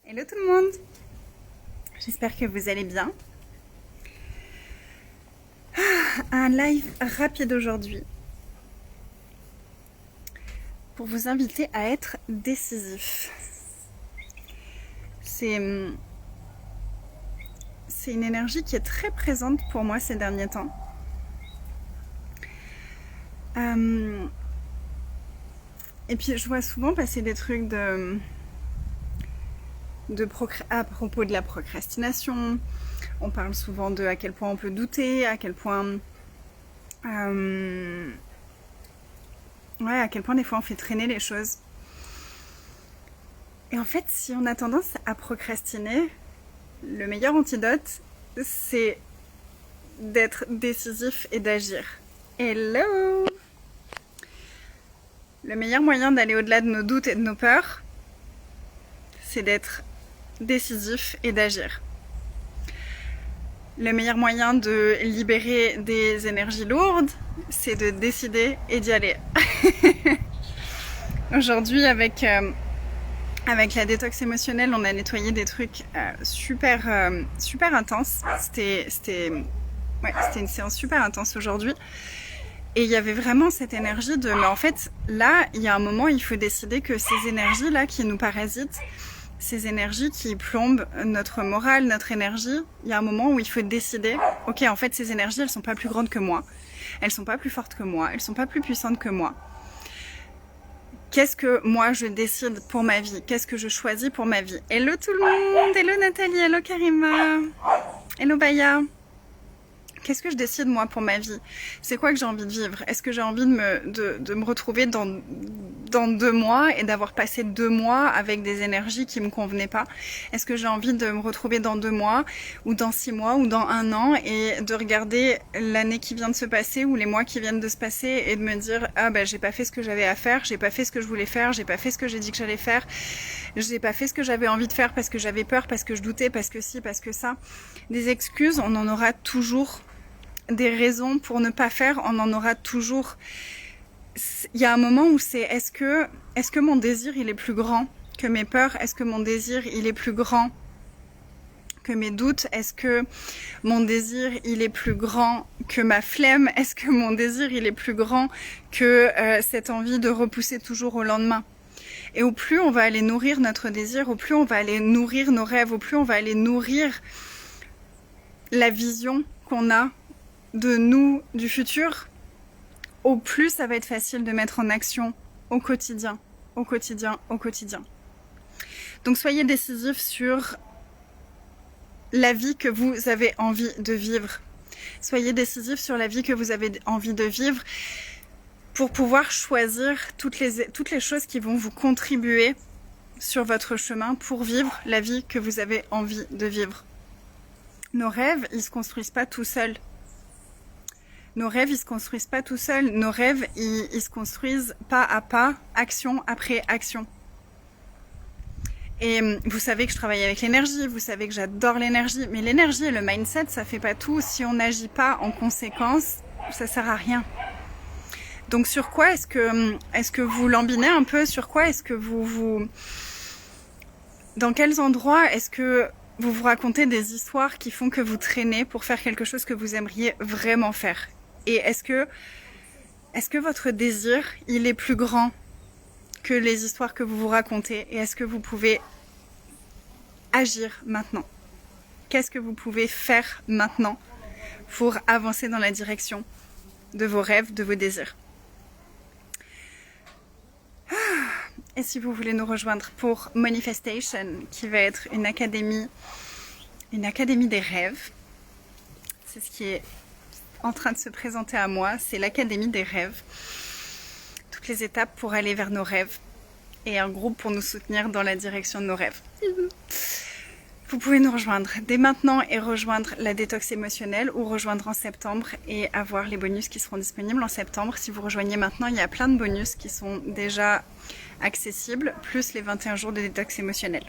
Hello tout le monde, j'espère que vous allez bien. Un live rapide aujourd'hui pour vous inviter à être décisif. C'est une énergie qui est très présente pour moi ces derniers temps. Et puis je vois souvent passer des trucs à propos de la procrastination. On parle souvent de à quel point on peut douter, à quel point à quel point des fois on fait traîner les choses. Et en fait, si on a tendance à procrastiner, le meilleur antidote, c'est d'être décisif et d'agir. Hello! Le meilleur moyen d'aller au-delà de nos doutes et de nos peurs, c'est d'être décisif et d'agir. Le meilleur moyen de libérer des énergies lourdes, c'est de décider et d'y aller. Aujourd'hui, avec la détox émotionnelle, on a nettoyé des trucs super intenses. C'était une séance super intense aujourd'hui. Et il y avait vraiment cette énergie de... Mais en fait, là, il y a un moment, il faut décider que ces énergies-là qui nous parasitent, ces énergies qui plombent notre morale, notre énergie, il y a un moment où il faut décider, ok, en fait, ces énergies, elles sont pas plus grandes que moi, elles sont pas plus fortes que moi, elles sont pas plus puissantes que moi. Qu'est-ce que moi je décide pour ma vie? Qu'est-ce que je choisis pour ma vie? Hello tout le monde, hello Nathalie, hello Karima, hello Baya. Qu'est-ce que je décide moi pour ma vie? C'est quoi que j'ai envie de vivre? Est-ce que j'ai envie de me retrouver dans 2 mois et d'avoir passé 2 mois avec des énergies qui me convenaient pas? Est-ce que j'ai envie de me retrouver dans 2 mois ou dans 6 mois ou dans 1 an et de regarder l'année qui vient de se passer ou les mois qui viennent de se passer et de me dire ah ben j'ai pas fait ce que j'avais à faire, j'ai pas fait ce que je voulais faire, j'ai pas fait ce que j'ai dit que j'allais faire, j'ai pas fait ce que j'avais envie de faire parce que j'avais peur, parce que je doutais, parce que ci, parce que ça. Des excuses, on en aura toujours. Des raisons pour ne pas faire, on en aura toujours. Il y a un moment où c'est est-ce que mon désir il est plus grand que mes peurs? Est-ce que mon désir il est plus grand que mes doutes? Est-ce que mon désir il est plus grand que ma flemme? Est-ce que mon désir il est plus grand que cette envie de repousser toujours au lendemain? Et au plus on va aller nourrir notre désir, au plus on va aller nourrir nos rêves, au plus on va aller nourrir la vision qu'on a de nous, du futur, au plus ça va être facile de mettre en action au quotidien, au quotidien, au quotidien. Donc soyez décisifs sur la vie que vous avez envie de vivre. Soyez décisifs sur la vie que vous avez envie de vivre pour pouvoir choisir toutes les choses qui vont vous contribuer sur votre chemin pour vivre la vie que vous avez envie de vivre. Nos rêves, ils se construisent pas tout seuls. Nos rêves, ils se construisent pas tout seuls. Nos rêves, ils se construisent pas à pas, action après action. Et vous savez que je travaille avec l'énergie, vous savez que j'adore l'énergie, mais l'énergie et le mindset, ça fait pas tout. Si on n'agit pas en conséquence, ça sert à rien. Donc sur quoi est-ce que vous lambinez un peu? Sur quoi est-ce que dans quels endroits est-ce que vous vous racontez des histoires qui font que vous traînez pour faire quelque chose que vous aimeriez vraiment faire? Et est-ce que votre désir, il est plus grand que les histoires que vous vous racontez? Et est-ce que vous pouvez agir maintenant? Qu'est-ce que vous pouvez faire maintenant pour avancer dans la direction de vos rêves, de vos désirs? Et si vous voulez nous rejoindre pour Manifestation, qui va être une académie des rêves, c'est ce qui est en train de se présenter à moi, c'est l'académie des rêves. Toutes les étapes pour aller vers nos rêves et un groupe pour nous soutenir dans la direction de nos rêves. Vous pouvez nous rejoindre dès maintenant et rejoindre la détox émotionnelle ou rejoindre en septembre et avoir les bonus qui seront disponibles en septembre. Si vous rejoignez maintenant, il y a plein de bonus qui sont déjà accessibles, plus les 21 jours de détox émotionnelle.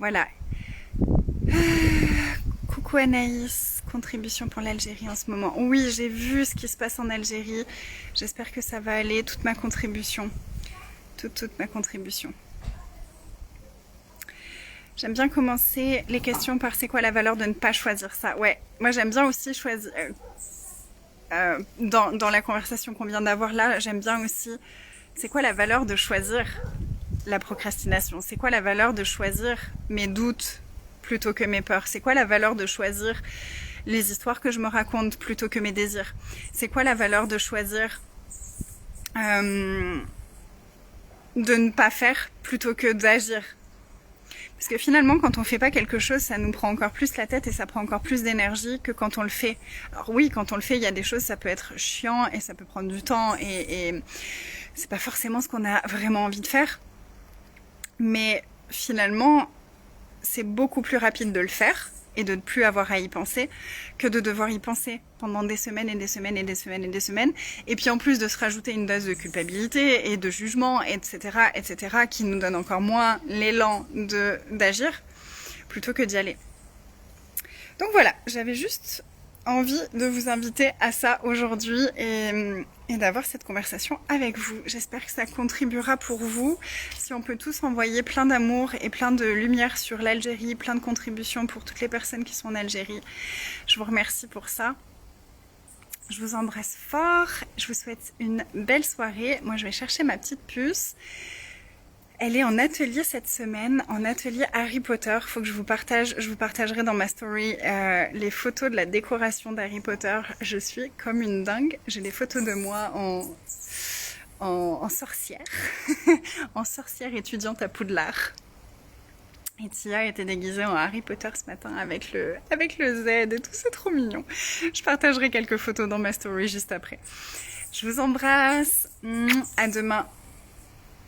Voilà. Coucou Anaïs, contribution pour l'Algérie en ce moment. Oui, j'ai vu ce qui se passe en Algérie. J'espère que ça va aller, toute ma contribution. Toute ma contribution. J'aime bien commencer les questions par c'est quoi la valeur de ne pas choisir ça. Ouais, moi j'aime bien aussi choisir... dans la conversation qu'on vient d'avoir là, j'aime bien aussi c'est quoi la valeur de choisir la procrastination. C'est quoi la valeur de choisir mes doutes plutôt que mes peurs. C'est quoi la valeur de choisir les histoires que je me raconte plutôt que mes désirs. C'est quoi la valeur de choisir de ne pas faire plutôt que d'agir. Parce que finalement, quand on fait pas quelque chose, ça nous prend encore plus la tête et ça prend encore plus d'énergie que quand on le fait. Alors oui, quand on le fait, il y a des choses, ça peut être chiant et ça peut prendre du temps et c'est pas forcément ce qu'on a vraiment envie de faire. Mais finalement, c'est beaucoup plus rapide de le faire et de ne plus avoir à y penser que de devoir y penser pendant des semaines et des semaines et des semaines et des semaines. Et puis en plus de se rajouter une dose de culpabilité et de jugement, etc., qui nous donne encore moins l'élan d'agir plutôt que d'y aller. Donc voilà, j'avais juste envie de vous inviter à ça aujourd'hui et d'avoir cette conversation avec vous. J'espère que ça contribuera pour vous. Si on peut tous envoyer plein d'amour et plein de lumière sur l'Algérie, plein de contributions pour toutes les personnes qui sont en Algérie, je vous remercie pour ça. Je vous embrasse fort. Je vous souhaite une belle soirée. Moi, je vais chercher ma petite puce. Elle est en atelier cette semaine, en atelier Harry Potter. Faut que je vous partagerai dans ma story les photos de la décoration d'Harry Potter. Je suis comme une dingue. J'ai des photos de moi en sorcière, en sorcière étudiante à Poudlard. Et Tia était déguisée en Harry Potter ce matin avec le Z et tout, c'est trop mignon. Je partagerai quelques photos dans ma story juste après. Je vous embrasse. À demain.